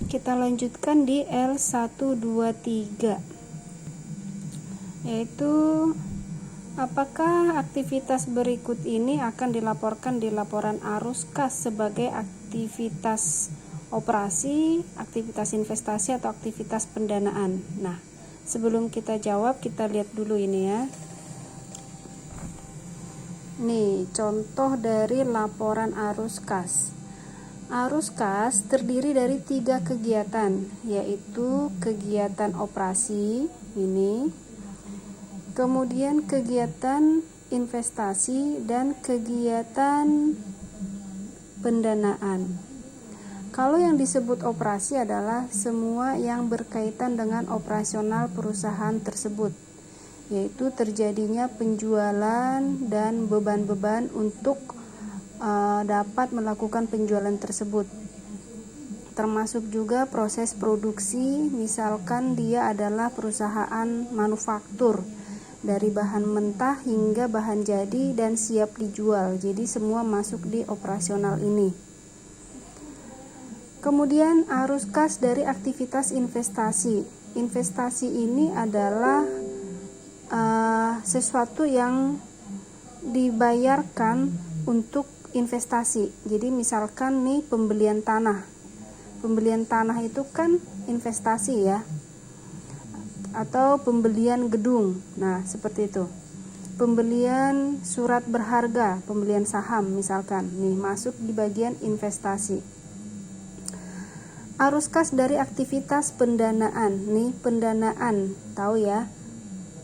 Kita lanjutkan di L123, yaitu apakah aktivitas berikut ini akan dilaporkan di laporan arus kas sebagai aktivitas operasi, aktivitas investasi, atau aktivitas pendanaan. Nah, sebelum kita jawab, kita lihat dulu ini ya. Nih, contoh dari laporan arus kas. Arus kas terdiri dari 3 kegiatan, yaitu kegiatan operasi, ini, kemudian kegiatan investasi, dan kegiatan pendanaan. Kalau yang disebut operasi adalah semua yang berkaitan dengan operasional perusahaan tersebut, yaitu terjadinya penjualan dan beban-beban untuk dapat melakukan penjualan tersebut. Termasuk juga proses produksi, misalkan dia adalah perusahaan manufaktur, dari bahan mentah hingga bahan jadi dan siap dijual. Jadi semua masuk di operasional ini. Kemudian arus kas dari aktivitas investasi. Investasi ini adalah sesuatu yang dibayarkan untuk investasi. Jadi misalkan nih pembelian tanah. Pembelian tanah itu kan investasi ya. Atau pembelian gedung. Nah, seperti itu. Pembelian surat berharga, pembelian saham misalkan. Nih masuk di bagian investasi. Arus kas dari aktivitas pendanaan. Nih pendanaan, tahu ya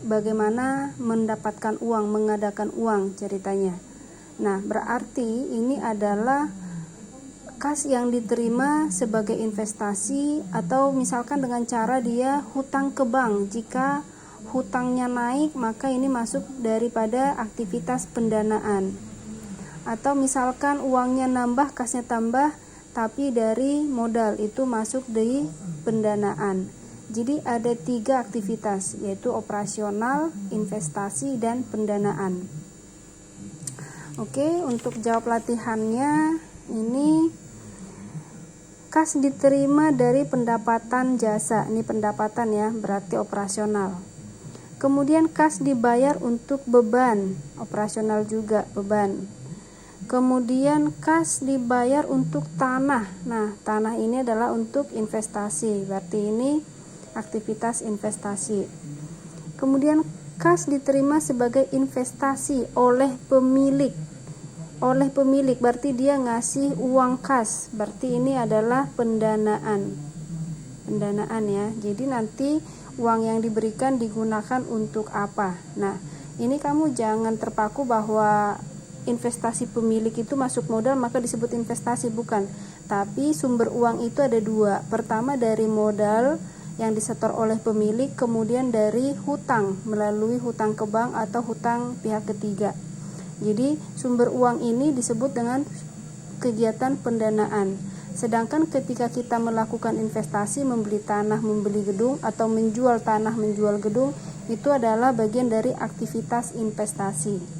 bagaimana mendapatkan uang, mengadakan uang ceritanya. Nah, berarti ini adalah kas yang diterima sebagai investasi, atau misalkan dengan cara dia hutang ke bank. Jika hutangnya naik, maka ini masuk daripada aktivitas pendanaan. Atau misalkan uangnya nambah, kasnya tambah, tapi dari modal, itu masuk di pendanaan. Jadi ada 3 aktivitas, yaitu operasional, investasi, dan pendanaan. Oke, untuk jawab latihannya ini, kas diterima dari pendapatan jasa. Ini pendapatan ya, berarti operasional. Kemudian kas dibayar untuk beban, operasional juga, beban. Kemudian kas dibayar untuk tanah. Nah, tanah ini adalah untuk investasi, berarti ini aktivitas investasi. Kemudian kas diterima sebagai investasi oleh pemilik. Oleh pemilik berarti dia ngasih uang kas, berarti ini adalah pendanaan. Pendanaan ya. Jadi nanti uang yang diberikan digunakan untuk apa. Nah, ini kamu jangan terpaku bahwa investasi pemilik itu masuk modal maka disebut investasi, bukan. Tapi sumber uang itu ada 2. Pertama dari modal yang disetor oleh pemilik, kemudian dari hutang melalui hutang ke bank atau hutang pihak ketiga. Jadi sumber uang ini disebut dengan kegiatan pendanaan. Sedangkan ketika kita melakukan investasi, membeli tanah, membeli gedung, atau menjual tanah, menjual gedung, itu adalah bagian dari aktivitas investasi.